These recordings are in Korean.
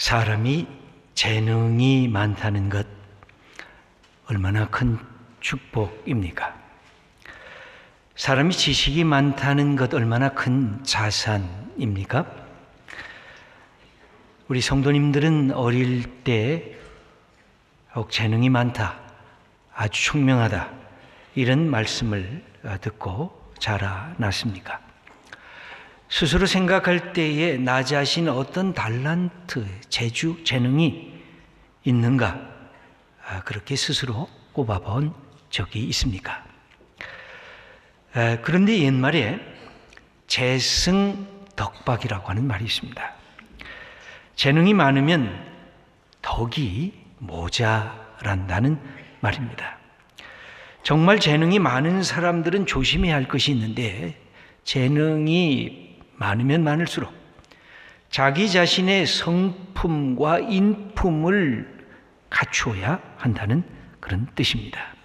사람이 재능이 많다는 것 얼마나 큰 축복입니까? 사람이 지식이 많다는 것 얼마나 큰 자산입니까? 우리 성도님들은 어릴 때 재능이 많다, 아주 총명하다 이런 말씀을 듣고 자라났습니까? 스스로 생각할 때에 나 자신 어떤 달란트, 재주, 재능이 있는가 그렇게 스스로 꼽아본 적이 있습니까? 그런데 옛말에 재승덕박이라고 하는 말이 있습니다. 재능이 많으면 덕이 모자란다는 말입니다. 정말 재능이 많은 사람들은 조심해야 할 것이 있는데 재능이 많으면 많을수록 자기 자신의 성품과 인품을 갖추어야 한다는 그런 뜻입니다.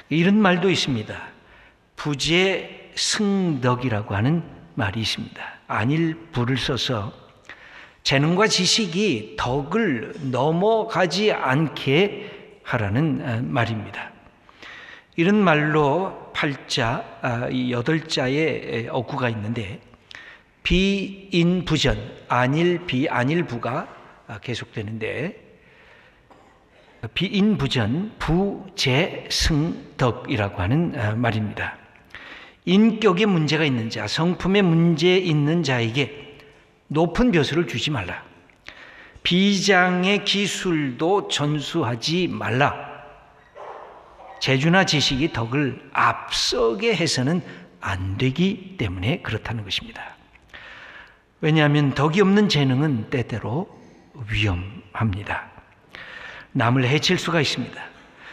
이런 말도 있습니다. 부재승덕이라고 하는 말이 있습니다. 안일 부를 써서 재능과 지식이 덕을 넘어가지 않게 하라는 말입니다. 이런 말로 8자의 어구가 있는데 비인부전, 안일비, 안일부가 계속되는데 비인부전, 부재승덕이라고 하는 말입니다. 인격에 문제가 있는 자, 성품에 문제 있는 자에게 높은 벼슬을 주지 말라. 비장의 기술도 전수하지 말라. 재주나 지식이 덕을 앞서게 해서는 안 되기 때문에 그렇다는 것입니다. 왜냐하면 덕이 없는 재능은 때때로 위험합니다. 남을 해칠 수가 있습니다.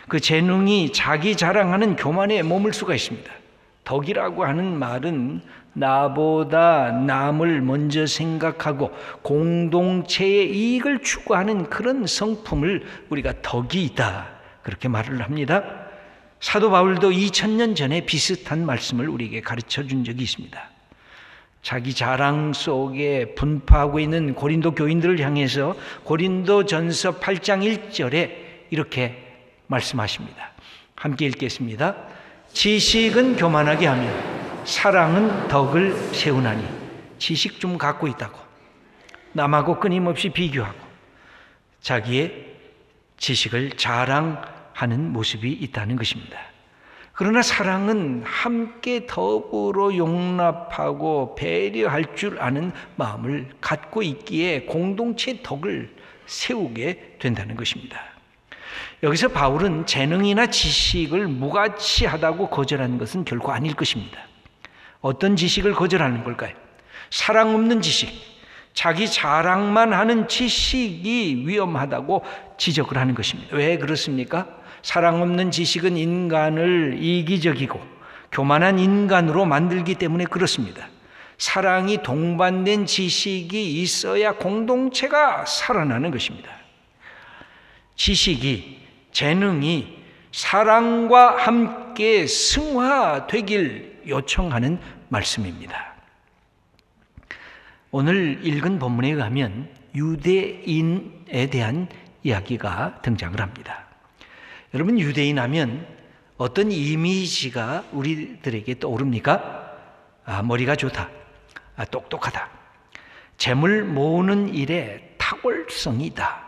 그 재능이 자기 자랑하는 교만에 머물 수가 있습니다. 덕이라고 하는 말은 나보다 남을 먼저 생각하고 공동체의 이익을 추구하는 그런 성품을 우리가 덕이 있다 그렇게 말을 합니다. 사도 바울도 2000년 전에 비슷한 말씀을 우리에게 가르쳐 준 적이 있습니다. 자기 자랑 속에 분파하고 있는 고린도 교인들을 향해서 고린도전서 8장 1절에 이렇게 말씀하십니다. 함께 읽겠습니다. 지식은 교만하게 하며 사랑은 덕을 세우나니. 지식 좀 갖고 있다고 남하고 끊임없이 비교하고 자기의 지식을 자랑하는 모습이 있다는 것입니다. 그러나 사랑은 함께 더불어 용납하고 배려할 줄 아는 마음을 갖고 있기에 공동체 덕을 세우게 된다는 것입니다. 여기서 바울은 재능이나 지식을 무가치하다고 거절하는 것은 결코 아닐 것입니다. 어떤 지식을 거절하는 걸까요? 사랑 없는 지식, 자기 자랑만 하는 지식이 위험하다고 지적을 하는 것입니다. 왜 그렇습니까? 사랑 없는 지식은 인간을 이기적이고 교만한 인간으로 만들기 때문에 그렇습니다. 사랑이 동반된 지식이 있어야 공동체가 살아나는 것입니다. 지식이, 재능이 사랑과 함께 승화되길 요청하는 말씀입니다. 오늘 읽은 본문에 의하면 유대인에 대한 이야기가 등장을 합니다. 여러분, 유대인 하면 어떤 이미지가 우리들에게 떠오릅니까? 머리가 좋다, 똑똑하다, 재물 모으는 일에 탁월성이 있다,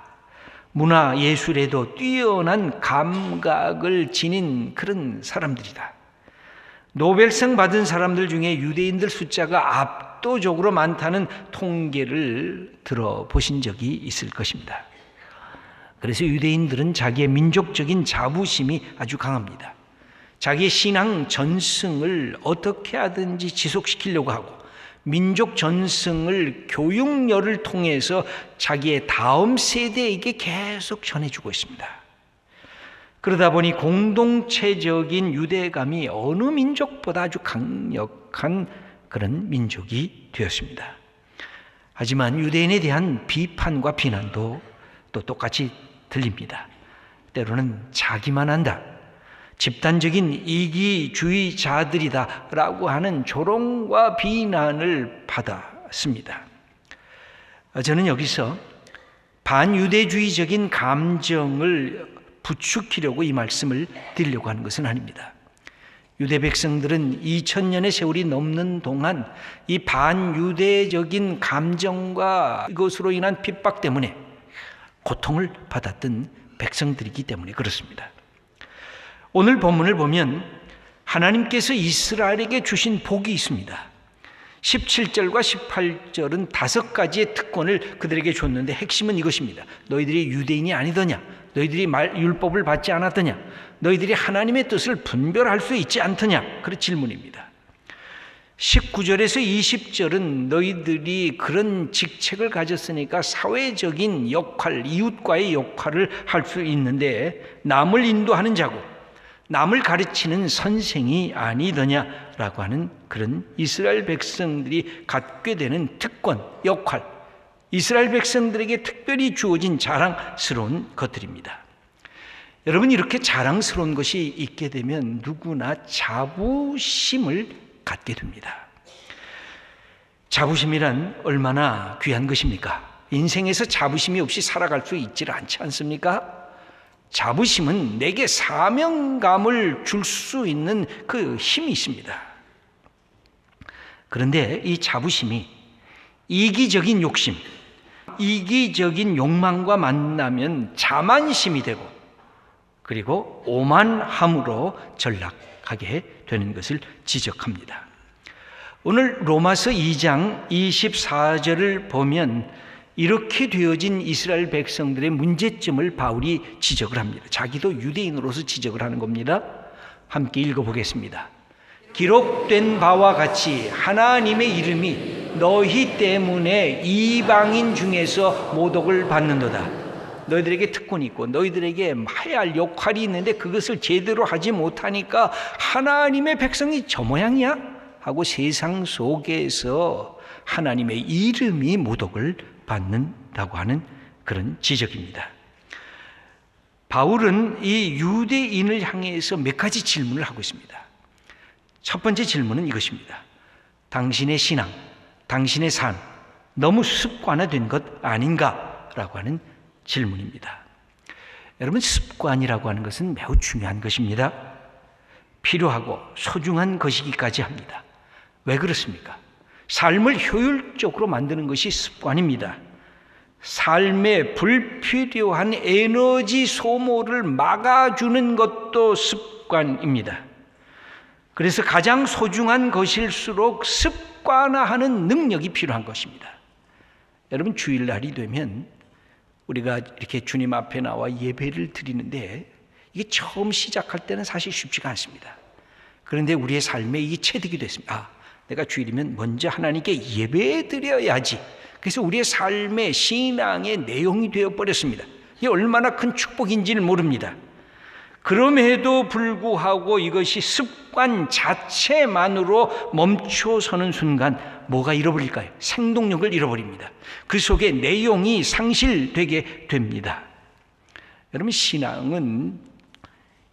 문화 예술에도 뛰어난 감각을 지닌 그런 사람들이다. 노벨상 받은 사람들 중에 유대인들 숫자가 압도적으로 많다는 통계를 들어보신 적이 있을 것입니다. 그래서 유대인들은 자기의 민족적인 자부심이 아주 강합니다. 자기의 신앙 전승을 어떻게 하든지 지속시키려고 하고 민족 전승을 교육열을 통해서 자기의 다음 세대에게 계속 전해주고 있습니다. 그러다 보니 공동체적인 유대감이 어느 민족보다 아주 강력한 그런 민족이 되었습니다. 하지만 유대인에 대한 비판과 비난도 또 똑같이 들립니다. 때로는 자기만 한다, 집단적인 이기주의자들이다 라고 하는 조롱과 비난을 받았습니다. 저는 여기서 반유대주의적인 감정을 부추기려고 이 말씀을 드리려고 하는 것은 아닙니다. 유대 백성들은 2000년의 세월이 넘는 동안 이 반유대적인 감정과 이것으로 인한 핍박 때문에 고통을 받았던 백성들이기 때문에 그렇습니다. 오늘 본문을 보면 하나님께서 이스라엘에게 주신 복이 있습니다. 17절과 18절은 5가지의 특권을 그들에게 줬는데 핵심은 이것입니다. 너희들이 유대인이 아니더냐? 너희들이 율법을 받지 않았더냐? 너희들이 하나님의 뜻을 분별할 수 있지 않더냐? 그런 질문입니다. 19절에서 20절은 너희들이 그런 직책을 가졌으니까 사회적인 역할, 이웃과의 역할을 할 수 있는데 남을 인도하는 자고 남을 가르치는 선생이 아니더냐라고 하는 그런 이스라엘 백성들이 갖게 되는 특권, 역할, 이스라엘 백성들에게 특별히 주어진 자랑스러운 것들입니다. 여러분, 이렇게 자랑스러운 것이 있게 되면 누구나 자부심을 갖게 됩니다. 자부심이란 얼마나 귀한 것입니까? 인생에서 자부심이 없이 살아갈 수 있지 않지 않습니까? 자부심은 내게 사명감을 줄 수 있는 그 힘이 있습니다. 그런데 이 자부심이 이기적인 욕심, 이기적인 욕망과 만나면 자만심이 되고 그리고 오만함으로 전락하게 되는 것을 지적합니다. 오늘 로마서 2장 24절을 보면 이렇게 되어진 이스라엘 백성들의 문제점을 바울이 지적을 합니다. 자기도 유대인으로서 지적을 하는 겁니다. 함께 읽어보겠습니다. 기록된 바와 같이 하나님의 이름이 너희 때문에 이방인 중에서 모독을 받는도다. 너희들에게 특권이 있고 너희들에게 해야 할 역할이 있는데 그것을 제대로 하지 못하니까 하나님의 백성이 저 모양이야? 하고 세상 속에서 하나님의 이름이 모독을 받는다고 하는 그런 지적입니다. 바울은 이 유대인을 향해서 몇 가지 질문을 하고 있습니다. 첫 번째 질문은 이것입니다. 당신의 신앙, 당신의 삶, 너무 습관화된 것 아닌가라고 하는 질문입니다. 여러분, 습관이라고 하는 것은 매우 중요한 것입니다. 필요하고 소중한 것이기까지 합니다. 왜 그렇습니까? 삶을 효율적으로 만드는 것이 습관입니다. 삶에 불필요한 에너지 소모를 막아주는 것도 습관입니다. 그래서 가장 소중한 것일수록 습관화하는 능력이 필요한 것입니다. 여러분, 주일날이 되면 우리가 이렇게 주님 앞에 나와 예배를 드리는데 이게 처음 시작할 때는 사실 쉽지가 않습니다. 그런데 우리의 삶에 이게 체득이 됐습니다. 내가 주일이면 먼저 하나님께 예배 드려야지. 그래서 우리의 삶의 신앙의 내용이 되어버렸습니다. 이게 얼마나 큰 축복인지를 모릅니다. 그럼에도 불구하고 이것이 습관 자체만으로 멈춰서는 순간 뭐가 잃어버릴까요? 생동력을 잃어버립니다. 그 속에 내용이 상실되게 됩니다. 여러분, 신앙은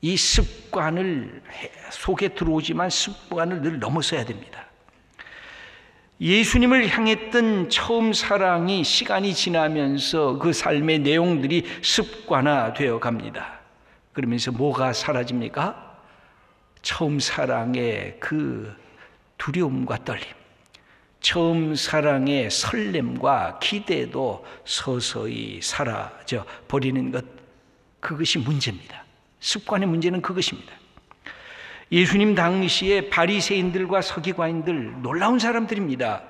이 습관을 속에 들어오지만 습관을 늘 넘어서야 됩니다. 예수님을 향했던 처음 사랑이 시간이 지나면서 그 삶의 내용들이 습관화되어 갑니다. 그러면서 뭐가 사라집니까? 처음 사랑의 그 두려움과 떨림, 처음 사랑의 설렘과 기대도 서서히 사라져 버리는 것, 그것이 문제입니다. 습관의 문제는 그것입니다. 예수님 당시에 바리새인들과 서기관인들 놀라운 사람들입니다.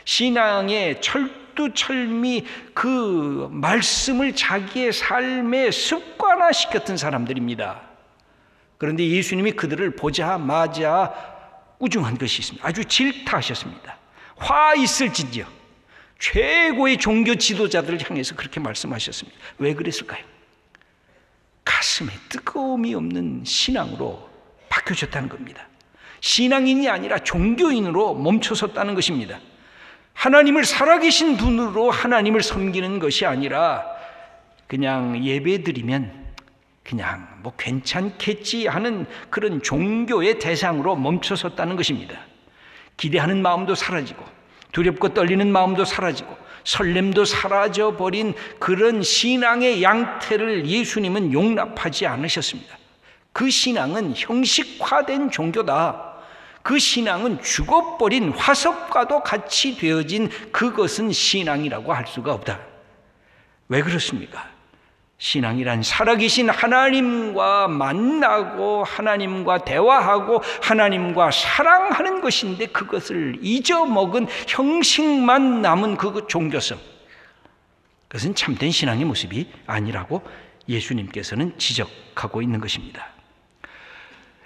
신앙의 철두철미 그 말씀을 자기의 삶에 습관화시켰던 사람들입니다. 그런데 예수님이 그들을 보자마자 우중한 것이 있습니다. 아주 질타하셨습니다. 화 있을진지요. 최고의 종교 지도자들을 향해서 그렇게 말씀하셨습니다. 왜 그랬을까요? 가슴에 뜨거움이 없는 신앙으로 바뀌어졌다는 겁니다. 신앙인이 아니라 종교인으로 멈춰섰다는 것입니다. 하나님을 살아계신 분으로 하나님을 섬기는 것이 아니라 그냥 예배드리면 그냥 뭐 괜찮겠지 하는 그런 종교의 대상으로 멈춰섰다는 것입니다. 기대하는 마음도 사라지고 두렵고 떨리는 마음도 사라지고 설렘도 사라져버린 그런 신앙의 양태를 예수님은 용납하지 않으셨습니다. 그 신앙은 형식화된 종교다. 그 신앙은 죽어버린 화석과도 같이 되어진 그것은 신앙이라고 할 수가 없다. 왜 그렇습니까? 신앙이란 살아계신 하나님과 만나고 하나님과 대화하고 하나님과 사랑하는 것인데 그것을 잊어먹은 형식만 남은 그 종교성, 그것은 참된 신앙의 모습이 아니라고 예수님께서는 지적하고 있는 것입니다.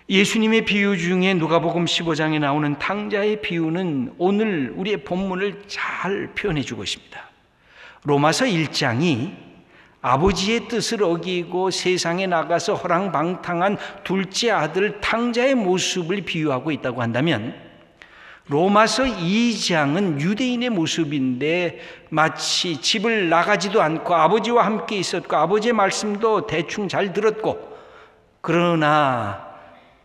예수님의 비유 중에 누가복음 15장에 나오는 탕자의 비유는 오늘 우리의 본문을 잘 표현해 주고 있습니다. 로마서 1장이 아버지의 뜻을 어기고 세상에 나가서 허랑방탕한 둘째 아들 탕자의 모습을 비유하고 있다고 한다면, 로마서 2장은 유대인의 모습인데 마치 집을 나가지도 않고 아버지와 함께 있었고 아버지의 말씀도 대충 잘 들었고, 그러나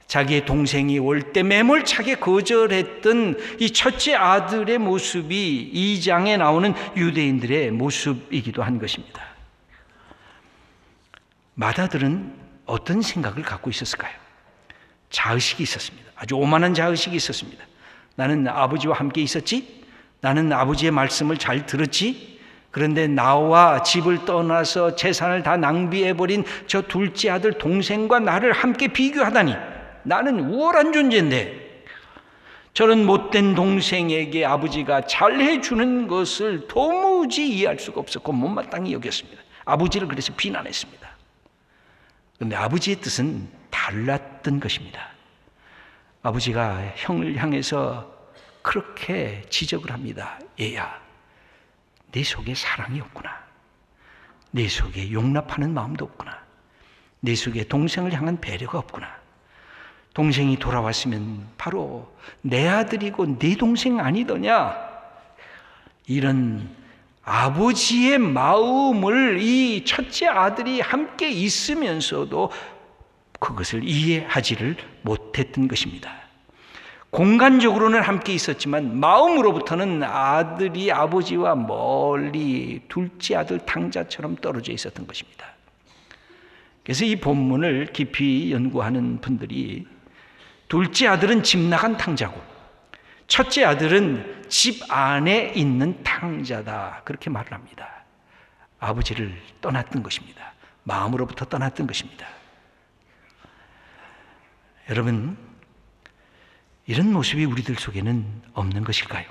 자기의 동생이 올 때 매몰차게 거절했던 이 첫째 아들의 모습이 2장에 나오는 유대인들의 모습이기도 한 것입니다. 맏아들은 어떤 생각을 갖고 있었을까요? 자의식이 있었습니다. 아주 오만한 자의식이 있었습니다. 나는 아버지와 함께 있었지? 나는 아버지의 말씀을 잘 들었지? 그런데 나와 집을 떠나서 재산을 다 낭비해버린 저 둘째 아들 동생과 나를 함께 비교하다니, 나는 우월한 존재인데 저런 못된 동생에게 아버지가 잘해주는 것을 도무지 이해할 수가 없었고 못마땅히 여겼습니다. 아버지를 그래서 비난했습니다. 그런데 아버지의 뜻은 달랐던 것입니다. 아버지가 형을 향해서 그렇게 지적을 합니다. 얘야, 내 속에 사랑이 없구나. 내 속에 용납하는 마음도 없구나. 내 속에 동생을 향한 배려가 없구나. 동생이 돌아왔으면 바로 내 아들이고 네 동생 아니더냐. 이런 아버지의 마음을 이 첫째 아들이 함께 있으면서도 그것을 이해하지를 못했던 것입니다. 공간적으로는 함께 있었지만 마음으로부터는 아들이 아버지와 멀리 둘째 아들 탕자처럼 떨어져 있었던 것입니다. 그래서 이 본문을 깊이 연구하는 분들이 둘째 아들은 집 나간 탕자고 첫째 아들은 집 안에 있는 탕자다, 그렇게 말을 합니다. 아버지를 떠났던 것입니다. 마음으로부터 떠났던 것입니다. 여러분, 이런 모습이 우리들 속에는 없는 것일까요?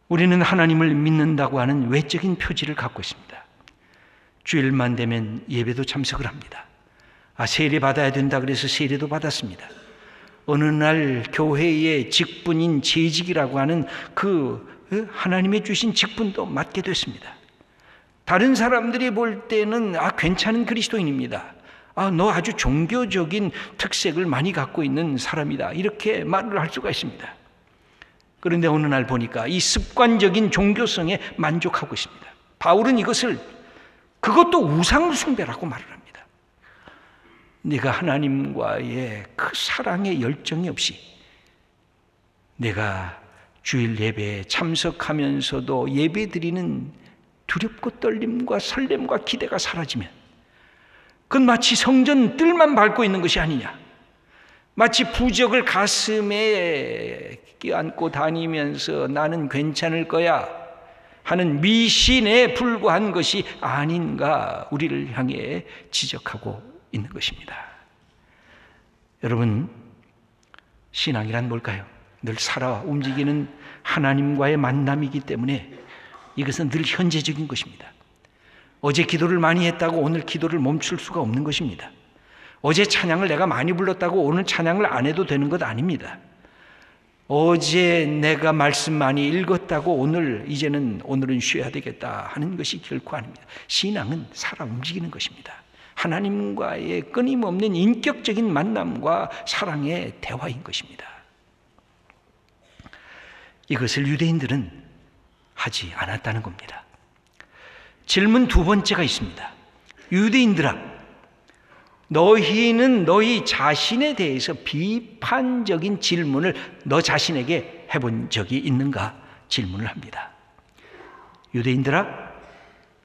우리는 하나님을 믿는다고 하는 외적인 표지를 갖고 있습니다. 주일만 되면 예배도 참석을 합니다. 세례 받아야 된다 그래서 세례도 받았습니다. 어느 날 교회의 직분인 재직이라고 하는 그 하나님의 주신 직분도 맡게 됐습니다. 다른 사람들이 볼 때는 괜찮은 그리스도인입니다. 너 아주 종교적인 특색을 많이 갖고 있는 사람이다, 이렇게 말을 할 수가 있습니다. 그런데 어느 날 보니까 이 습관적인 종교성에 만족하고 있습니다. 바울은 이것을 그것도 우상 숭배라고 말을 합니다. 내가 하나님과의 그 사랑의 열정이 없이 내가 주일 예배에 참석하면서도 예배드리는 두렵고 떨림과 설렘과 기대가 사라지면 그건 마치 성전 뜰만 밟고 있는 것이 아니냐, 마치 부적을 가슴에 끼안고 다니면서 나는 괜찮을 거야 하는 미신에 불과한 것이 아닌가 우리를 향해 지적하고 있는 것입니다. 여러분, 신앙이란 뭘까요? 늘 살아 움직이는 하나님과의 만남이기 때문에 이것은 늘 현재적인 것입니다. 어제 기도를 많이 했다고 오늘 기도를 멈출 수가 없는 것입니다. 어제 찬양을 내가 많이 불렀다고 오늘 찬양을 안 해도 되는 것 아닙니다. 어제 내가 말씀 많이 읽었다고 오늘은 쉬어야 되겠다 하는 것이 결코 아닙니다. 신앙은 살아 움직이는 것입니다. 하나님과의 끊임없는 인격적인 만남과 사랑의 대화인 것입니다. 이것을 유대인들은 하지 않았다는 겁니다. 질문 두 번째가 있습니다. 유대인들아, 너희는 너희 자신에 대해서 비판적인 질문을 너 자신에게 해본 적이 있는가? 질문을 합니다. 유대인들아,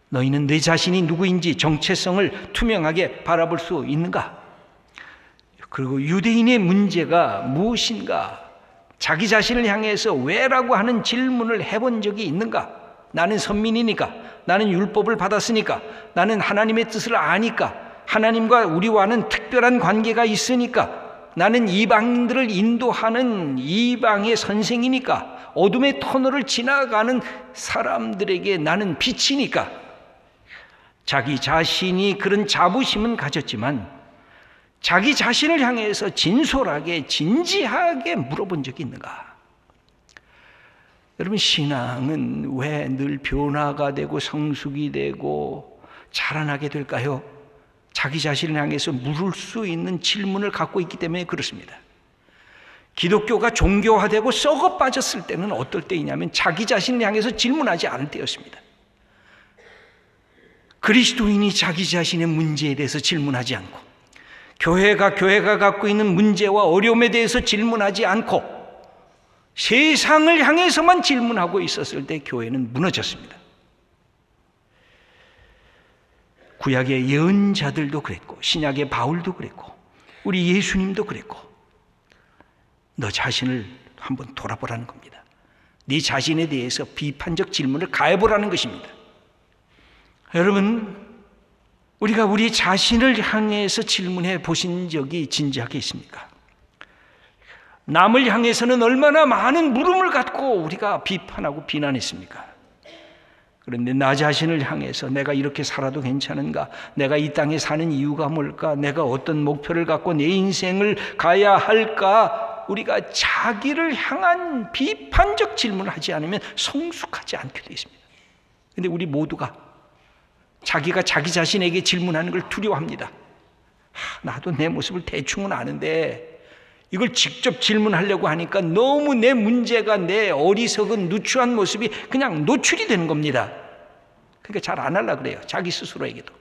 너희는 네 자신이 누구인지 정체성을 투명하게 바라볼 수 있는가? 그리고 유대인의 문제가 무엇인가? 자기 자신을 향해서 왜라고 하는 질문을 해본 적이 있는가? 나는 선민이니까, 나는 율법을 받았으니까, 나는 하나님의 뜻을 아니까, 하나님과 우리와는 특별한 관계가 있으니까, 나는 이방인들을 인도하는 이방의 선생이니까, 어둠의 터널을 지나가는 사람들에게 나는 빛이니까, 자기 자신이 그런 자부심은 가졌지만 자기 자신을 향해서 진솔하게 진지하게 물어본 적이 있는가? 여러분, 신앙은 왜 늘 변화가 되고 성숙이 되고 자라나게 될까요? 자기 자신을 향해서 물을 수 있는 질문을 갖고 있기 때문에 그렇습니다. 기독교가 종교화되고 썩어 빠졌을 때는 어떨 때이냐면 자기 자신을 향해서 질문하지 않을 때였습니다. 그리스도인이 자기 자신의 문제에 대해서 질문하지 않고, 교회가 갖고 있는 문제와 어려움에 대해서 질문하지 않고 세상을 향해서만 질문하고 있었을 때 교회는 무너졌습니다. 구약의 예언자들도 그랬고, 신약의 바울도 그랬고, 우리 예수님도 그랬고, 너 자신을 한번 돌아보라는 겁니다. 네 자신에 대해서 비판적 질문을 가해보라는 것입니다. 여러분, 우리가 우리 자신을 향해서 질문해 보신 적이 진지하게 있습니까? 남을 향해서는 얼마나 많은 물음을 갖고 우리가 비판하고 비난했습니까? 그런데 나 자신을 향해서 내가 이렇게 살아도 괜찮은가? 내가 이 땅에 사는 이유가 뭘까? 내가 어떤 목표를 갖고 내 인생을 가야 할까? 우리가 자기를 향한 비판적 질문을 하지 않으면 성숙하지 않게 되어 있습니다. 그런데 우리 모두가 자기가 자기 자신에게 질문하는 걸 두려워합니다. 나도 내 모습을 대충은 아는데 이걸 직접 질문하려고 하니까 너무 내 문제가, 내 어리석은 누추한 모습이 그냥 노출이 되는 겁니다. 그러니까 잘 안 하려고 그래요, 자기 스스로에게도.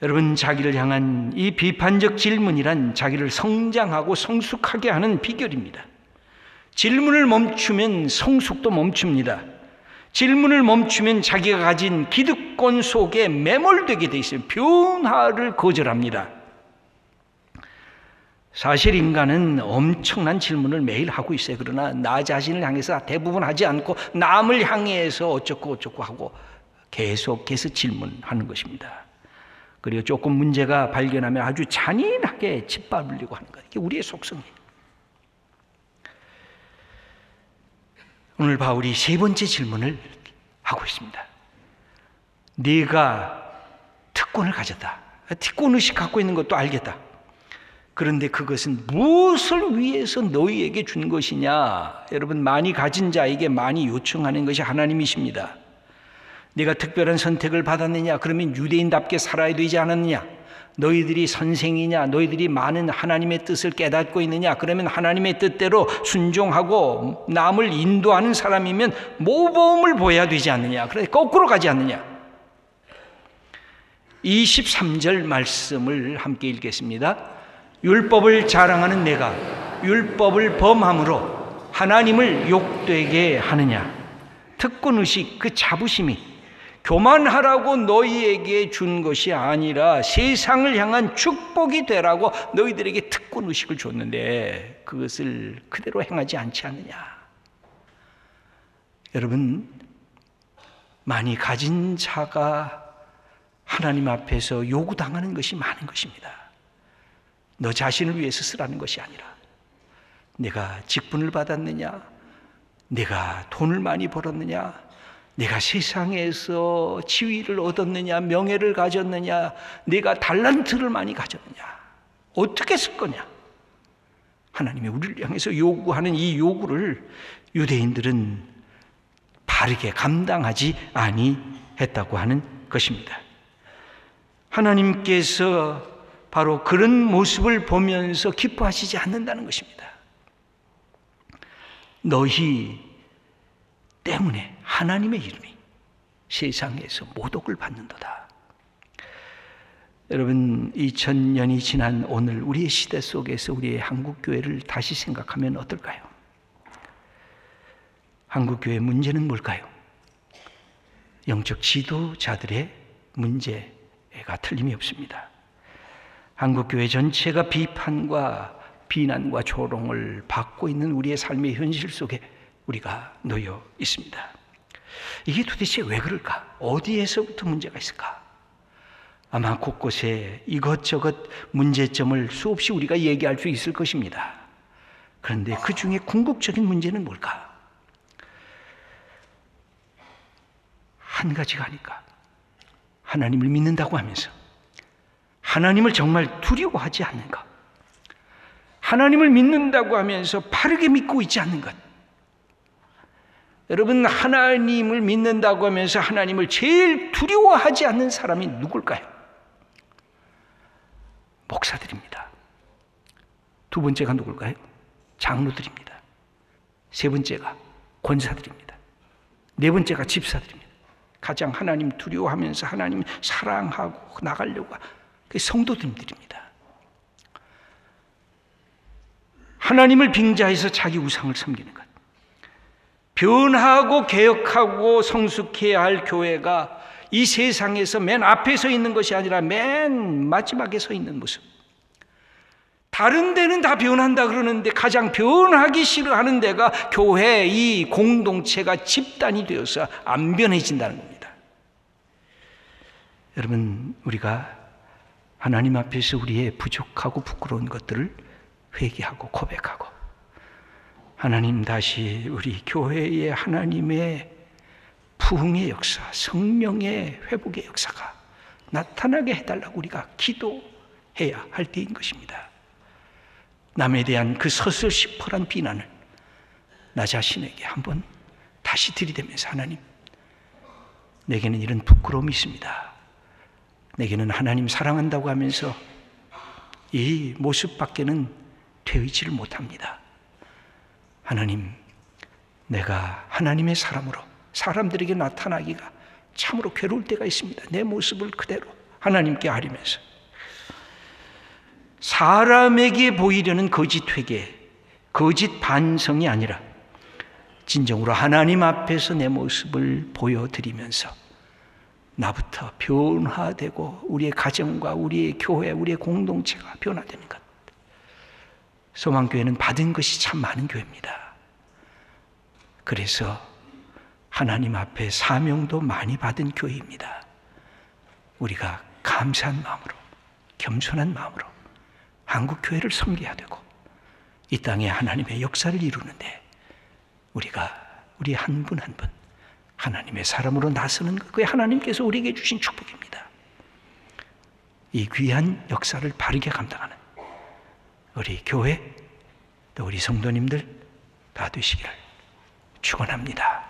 여러분, 자기를 향한 이 비판적 질문이란 자기를 성장하고 성숙하게 하는 비결입니다. 질문을 멈추면 성숙도 멈춥니다. 질문을 멈추면 자기가 가진 기득권 속에 매몰되게 돼 있어요. 변화를 거절합니다. 사실 인간은 엄청난 질문을 매일 하고 있어요. 그러나 나 자신을 향해서 대부분 하지 않고 남을 향해서 어쩌고 하고 계속해서 질문하는 것입니다. 그리고 조금 문제가 발견하면 아주 잔인하게 짓밟으려고 하는 것. 이게 우리의 속성이에요. 오늘 바울이 세 번째 질문을 하고 있습니다. 네가 특권을 가졌다. 특권의식 갖고 있는 것도 알겠다. 그런데 그것은 무엇을 위해서 너희에게 준 것이냐? 여러분, 많이 가진 자에게 많이 요청하는 것이 하나님이십니다. 네가 특별한 선택을 받았느냐? 그러면 유대인답게 살아야 되지 않았느냐? 너희들이 선생이냐? 너희들이 많은 하나님의 뜻을 깨닫고 있느냐? 그러면 하나님의 뜻대로 순종하고 남을 인도하는 사람이면 모범을 보여야 되지 않느냐? 그래서 거꾸로 가지 않느냐? 23절 말씀을 함께 읽겠습니다. 율법을 자랑하는 내가 율법을 범함으로 하나님을 욕되게 하느냐? 특권의식, 그 자부심이 교만하라고 너희에게 준 것이 아니라 세상을 향한 축복이 되라고 너희들에게 특권의식을 줬는데 그것을 그대로 행하지 않지 않느냐? 여러분, 많이 가진 자가 하나님 앞에서 요구당하는 것이 많은 것입니다. 너 자신을 위해서 쓰라는 것이 아니라 내가 직분을 받았느냐? 내가 돈을 많이 벌었느냐? 내가 세상에서 지위를 얻었느냐? 명예를 가졌느냐? 내가 달란트를 많이 가졌느냐? 어떻게 쓸 거냐? 하나님이 우리를 향해서 요구하는 이 요구를 유대인들은 바르게 감당하지 아니했다고 하는 것입니다. 하나님께서 바로 그런 모습을 보면서 기뻐하시지 않는다는 것입니다. 너희 때문에 하나님의 이름이 세상에서 모독을 받는도다. 여러분, 2000년이 지난 오늘 우리의 시대 속에서 우리의 한국교회를 다시 생각하면 어떨까요? 한국교회 문제는 뭘까요? 영적 지도자들의 문제가 틀림이 없습니다. 한국교회 전체가 비판과 비난과 조롱을 받고 있는 우리의 삶의 현실 속에 우리가 놓여 있습니다. 이게 도대체 왜 그럴까? 어디에서부터 문제가 있을까? 아마 곳곳에 이것저것 문제점을 수없이 우리가 얘기할 수 있을 것입니다. 그런데 그 중에 궁극적인 문제는 뭘까? 한 가지가 아닐까? 하나님을 믿는다고 하면서 하나님을 정말 두려워하지 않는 것, 하나님을 믿는다고 하면서 바르게 믿고 있지 않는 것. 여러분, 하나님을 믿는다고 하면서 하나님을 제일 두려워하지 않는 사람이 누굴까요? 목사들입니다. 두 번째가 누굴까요? 장로들입니다. 세 번째가 권사들입니다. 네 번째가 집사들입니다. 가장 하나님 두려워하면서 하나님 사랑하고 나가려고 그 성도들입니다. 하나님을 빙자해서 자기 우상을 섬기는 것, 변하고 개혁하고 성숙해야 할 교회가 이 세상에서 맨 앞에 서 있는 것이 아니라 맨 마지막에 서 있는 모습. 다른 데는 다 변한다 그러는데 가장 변하기 싫어하는 데가 교회 이 공동체가 집단이 되어서 안 변해진다는 겁니다. 여러분, 우리가 하나님 앞에서 우리의 부족하고 부끄러운 것들을 회개하고 고백하고, 하나님 다시 우리 교회의 하나님의 부흥의 역사, 성령의 회복의 역사가 나타나게 해달라고 우리가 기도해야 할 때인 것입니다. 남에 대한 그 서슬시퍼란 비난을 나 자신에게 한번 다시 들이대면서, 하나님, 내게는 이런 부끄러움이 있습니다. 내게는 하나님 사랑한다고 하면서 이 모습밖에는 되어있지를 못합니다. 하나님, 내가 하나님의 사람으로 사람들에게 나타나기가 참으로 괴로울 때가 있습니다. 내 모습을 그대로 하나님께 아리면서 사람에게 보이려는 거짓 회개, 거짓 반성이 아니라 진정으로 하나님 앞에서 내 모습을 보여드리면서 나부터 변화되고 우리의 가정과 우리의 교회, 우리의 공동체가 변화되는 것. 소망교회는 받은 것이 참 많은 교회입니다. 그래서 하나님 앞에 사명도 많이 받은 교회입니다. 우리가 감사한 마음으로, 겸손한 마음으로 한국교회를 섬겨야 되고 이 땅에 하나님의 역사를 이루는데 우리가 우리 한 분 한 분 하나님의 사람으로 나서는 것, 그게 하나님께서 우리에게 주신 축복입니다. 이 귀한 역사를 바르게 감당하는 우리 교회 또 우리 성도님들 다 되시기를 축원합니다.